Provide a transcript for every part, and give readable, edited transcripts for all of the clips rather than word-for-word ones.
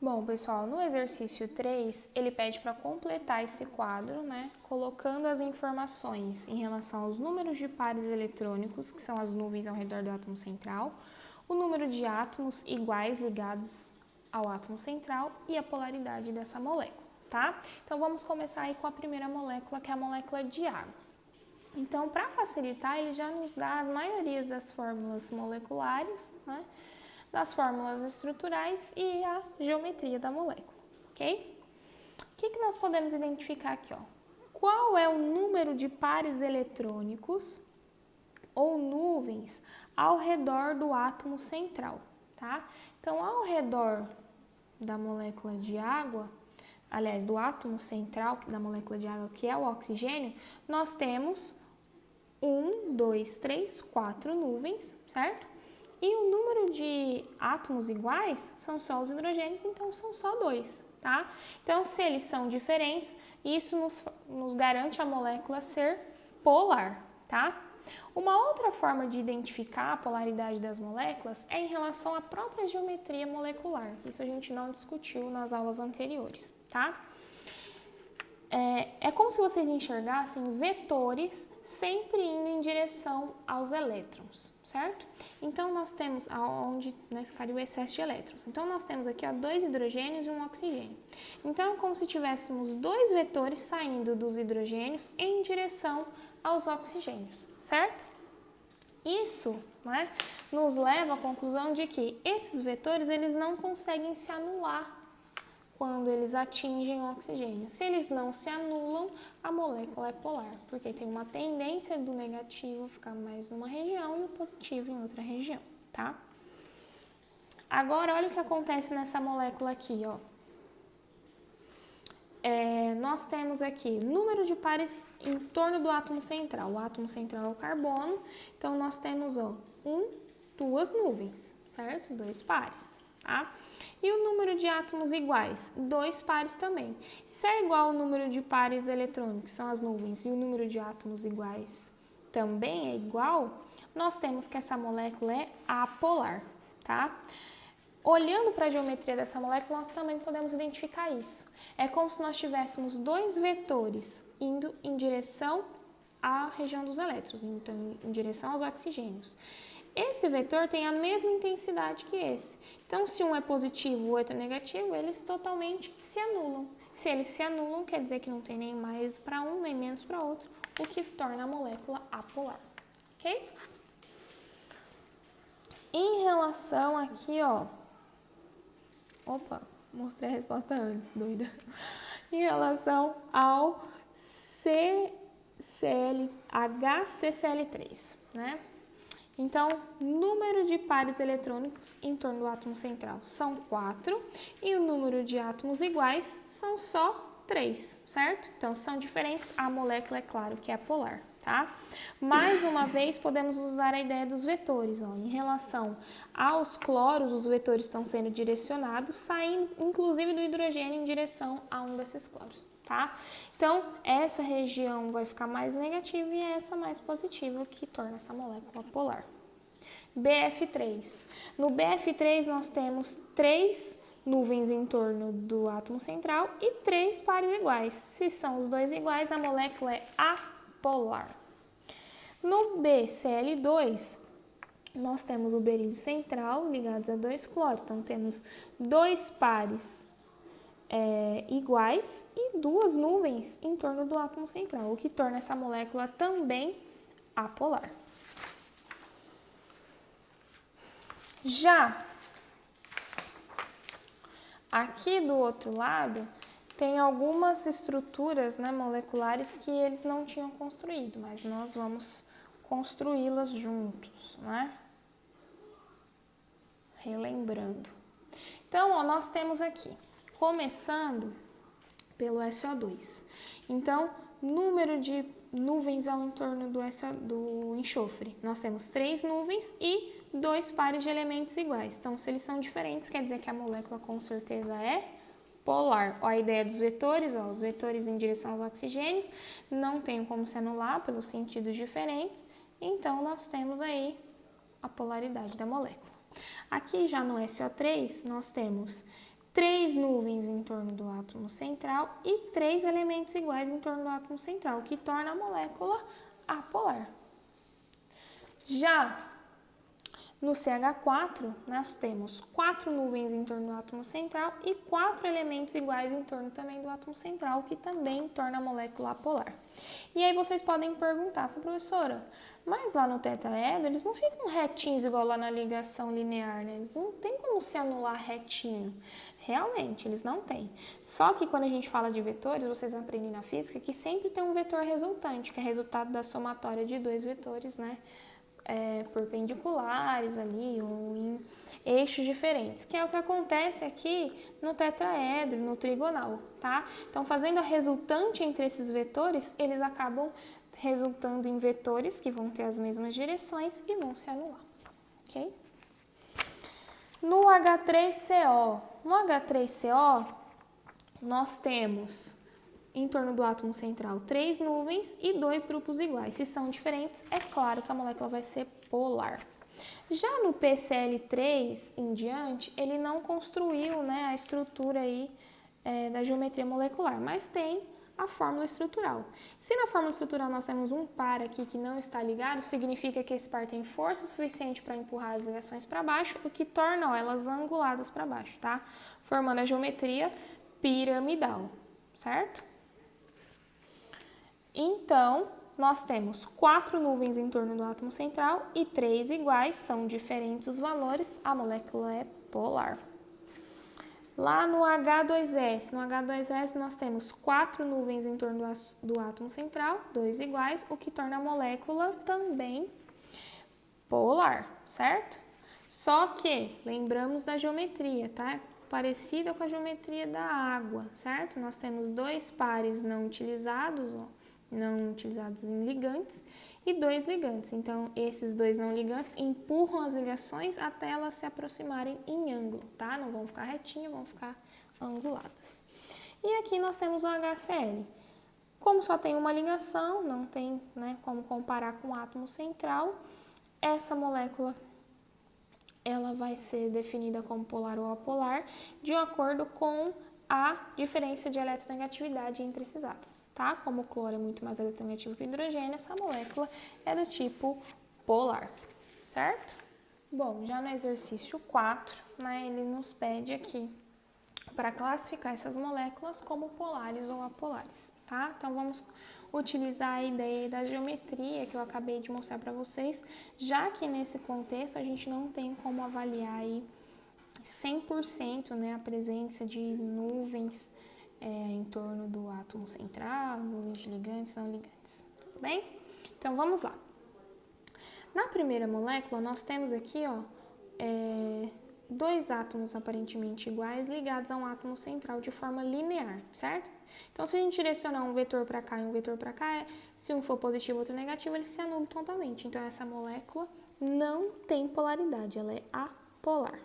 Bom, pessoal, no exercício 3, ele pede para completar esse quadro, né, colocando as informações em relação aos números de pares eletrônicos, que são as nuvens ao redor do átomo central, o número de átomos iguais ligados ao átomo central e a polaridade dessa molécula, tá? Então, vamos começar aí com a primeira molécula, que é a molécula de água. Então, para facilitar, ele já nos dá as maiorias das fórmulas moleculares, né, das fórmulas estruturais e a geometria da molécula, ok? O que nós podemos identificar aqui, ó? Qual é o número de pares eletrônicos ou nuvens ao redor do átomo central, tá? Então, ao redor da molécula de água, aliás, do átomo central da molécula de água, que é o oxigênio, nós temos 1, 2, 3, 4 nuvens, certo? E o número de átomos iguais são só os hidrogênios, então são só 2, tá? Então, se eles são diferentes, isso nos garante a molécula ser polar, tá? Uma outra forma de identificar a polaridade das moléculas é em relação à própria geometria molecular. Isso a gente não discutiu nas aulas anteriores, tá? É como se vocês enxergassem vetores sempre indo em direção aos elétrons, certo? Então, nós temos onde ficaria o excesso de elétrons. Então, nós temos aqui 2 hidrogênios e um oxigênio. Então, é como se tivéssemos 2 vetores saindo dos hidrogênios em direção aos oxigênios, certo? Isso, né, nos leva à conclusão de que esses vetores eles não conseguem se anular quando eles atingem o oxigênio. Se eles não se anulam, a molécula é polar, porque tem uma tendência do negativo ficar mais numa região e o positivo em outra região, tá? Agora, olha o que acontece nessa molécula aqui, ó. Nós temos aqui número de pares em torno do átomo central. O átomo central é o carbono, então nós temos, ó, 2 nuvens, certo? 2 pares, tá? E o número de átomos iguais? 2 pares também. Se é igual ao número de pares eletrônicos, que são as nuvens, e o número de átomos iguais também é igual, nós temos que essa molécula é apolar, tá? Olhando para a geometria dessa molécula, nós também podemos identificar isso. É como se nós tivéssemos 2 vetores indo em direção à região dos elétrons, então em direção aos oxigênios. Esse vetor tem a mesma intensidade que esse. Então, se um é positivo e o outro é negativo, eles totalmente se anulam. Se eles se anulam, quer dizer que não tem nem mais para um, nem menos para outro, o que torna a molécula apolar, ok? Em relação aqui, ó... Opa, mostrei a resposta antes, doida. Em relação ao HCCl3, né? Então, número de pares eletrônicos em torno do átomo central são 4 e o número de átomos iguais são só 3, certo? Então, são diferentes, a molécula é claro que é polar, tá? Mais uma vez, podemos usar a ideia dos vetores, ó. Em relação aos cloros, os vetores estão sendo direcionados, saindo inclusive do hidrogênio em direção a um desses cloros, tá? Então, essa região vai ficar mais negativa e essa mais positiva, que torna essa molécula polar. BF3. No BF3, nós temos 3 nuvens em torno do átomo central e 3 pares iguais. Se são os 2 iguais, a molécula é apolar. No BCl2, nós temos o berílio central ligados a 2 cloros. Então, temos 2 pares iguais e 2 nuvens em torno do átomo central, o que torna essa molécula também apolar. Já aqui do outro lado, tem algumas estruturas, né, moleculares que eles não tinham construído, mas nós vamos construí-las juntos, né? Relembrando. Então, ó, nós temos aqui, começando pelo SO2. Então, número de nuvens ao entorno do enxofre. Nós temos 3 nuvens e 2 pares de elementos iguais. Então, se eles são diferentes, quer dizer que a molécula com certeza é polar. Ó, a ideia dos vetores, ó, os vetores em direção aos oxigênios não tem como se anular pelos sentidos diferentes. Então, nós temos aí a polaridade da molécula. Aqui já no SO3, nós temos 3 nuvens em torno do átomo central e 3 elementos iguais em torno do átomo central, o que torna a molécula apolar. Já no CH4, nós temos 4 nuvens em torno do átomo central e 4 elementos iguais em torno também do átomo central, o que também torna a molécula apolar. E aí vocês podem perguntar, professora, mas lá no tetraedro eles não ficam retinhos igual lá na ligação linear, né? Eles não tem como se anular retinho. Realmente, eles não têm. Só que quando a gente fala de vetores, vocês aprendem na física que sempre tem um vetor resultante, que é resultado da somatória de 2 vetores, né? Perpendiculares ali, ou em eixos diferentes, que é o que acontece aqui no tetraedro, no trigonal, tá? Então, fazendo a resultante entre esses vetores, eles acabam resultando em vetores que vão ter as mesmas direções e vão se anular, ok? No H3CO, nós temos em torno do átomo central 3 nuvens e 2 grupos iguais. Se são diferentes, é claro que a molécula vai ser polar. Já no PCl3 em diante, ele não construiu, né, a estrutura aí, da geometria molecular, mas tem a fórmula estrutural. Se na fórmula estrutural nós temos um par aqui que não está ligado, significa que esse par tem força suficiente para empurrar as ligações para baixo, o que torna elas anguladas para baixo, tá? Formando a geometria piramidal, certo? Então, nós temos 4 nuvens em torno do átomo central e 3 iguais, são diferentes os valores, a molécula é polar. Lá no H2S, nós temos 4 nuvens em torno do átomo central, 2 iguais, o que torna a molécula também polar, certo? Só que, lembramos da geometria, tá? Parecida com a geometria da água, certo? Nós temos 2 pares não utilizados em ligantes, e 2 ligantes. Então, esses 2 não ligantes empurram as ligações até elas se aproximarem em ângulo, tá? Não vão ficar retinhas, vão ficar anguladas. E aqui nós temos o HCl. Como só tem uma ligação, não tem, né, como comparar com o átomo central, essa molécula ela vai ser definida como polar ou apolar de acordo com a diferença de eletronegatividade entre esses átomos, tá? Como o cloro é muito mais eletronegativo que o hidrogênio, essa molécula é do tipo polar, certo? Bom, já no exercício 4, né, ele nos pede aqui para classificar essas moléculas como polares ou apolares, tá? Então, vamos utilizar a ideia da geometria que eu acabei de mostrar para vocês, já que nesse contexto a gente não tem como avaliar aí 100%, né, a presença de nuvens em torno do átomo central, nuvens de ligantes, não ligantes, tudo bem? Então, vamos lá. Na primeira molécula, nós temos aqui, ó, 2 átomos aparentemente iguais ligados a um átomo central de forma linear, certo? Então, se a gente direcionar um vetor para cá e um vetor para cá, se um for positivo e outro negativo, eles se anulam totalmente. Então, essa molécula não tem polaridade, ela é apolar.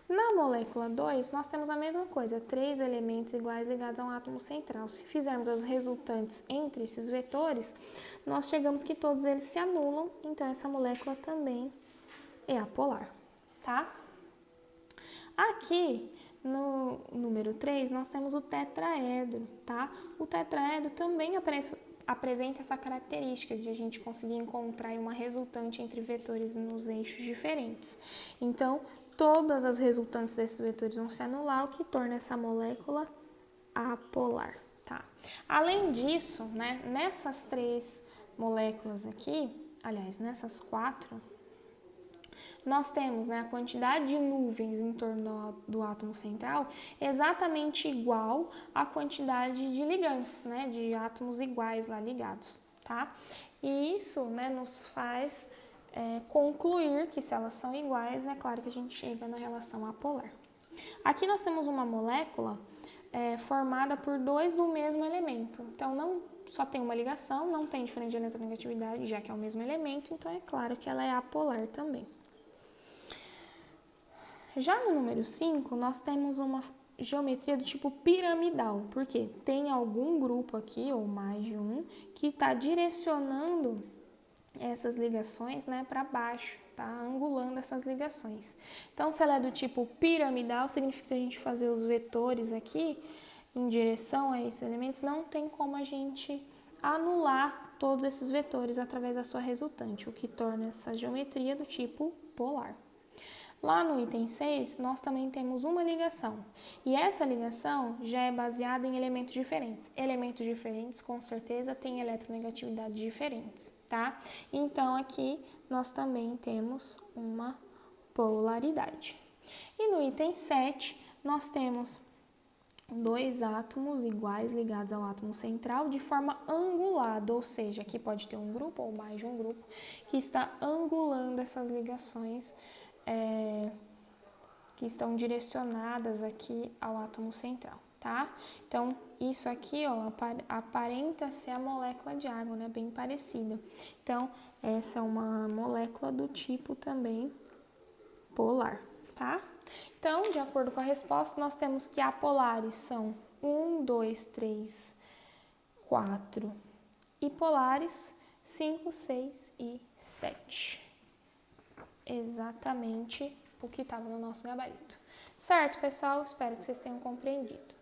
Na molécula 2, nós temos a mesma coisa, 3 elementos iguais ligados a um átomo central. Se fizermos as resultantes entre esses vetores, nós chegamos que todos eles se anulam, então essa molécula também é apolar, tá? Aqui, no número 3, nós temos o tetraedro, tá? O tetraedro também apresenta essa característica de a gente conseguir encontrar uma resultante entre vetores nos eixos diferentes. Então, todas as resultantes desses vetores vão se anular, o que torna essa molécula apolar, tá? Além disso, né, nessas 3 moléculas aqui, aliás, nessas 4, nós temos, né, a quantidade de nuvens em torno do átomo central exatamente igual à quantidade de ligantes, né, de átomos iguais lá ligados, tá? E isso, né, nos faz concluir que se elas são iguais, é claro que a gente chega na relação apolar. Aqui nós temos uma molécula formada por 2 do mesmo elemento, então não só tem uma ligação, não tem diferença de eletronegatividade, já que é o mesmo elemento, então é claro que ela é apolar também. Já no número 5, nós temos uma geometria do tipo piramidal, porque tem algum grupo aqui, ou mais de um, que está direcionando essas ligações, né, para baixo, tá? Angulando essas ligações. Então, se ela é do tipo piramidal, significa que se a gente fazer os vetores aqui em direção a esses elementos, não tem como a gente anular todos esses vetores através da sua resultante, o que torna essa geometria do tipo polar. Lá no item 6, nós também temos uma ligação, e essa ligação já é baseada em elementos diferentes. Elementos diferentes, com certeza, têm eletronegatividades diferentes, tá? Então, aqui nós também temos uma polaridade. E no item 7, nós temos dois átomos iguais ligados ao átomo central de forma angulada, ou seja, aqui pode ter um grupo ou mais de um grupo que está angulando essas ligações que estão direcionadas aqui ao átomo central, tá? Então, isso aqui, ó, aparenta ser a molécula de água, né? Bem parecida. Então, essa é uma molécula do tipo também polar, tá? Então, de acordo com a resposta, nós temos que apolares são 1, 2, 3, 4 e polares 5, 6 e 7. Exatamente o que estava no nosso gabarito. Certo, pessoal? Espero que vocês tenham compreendido.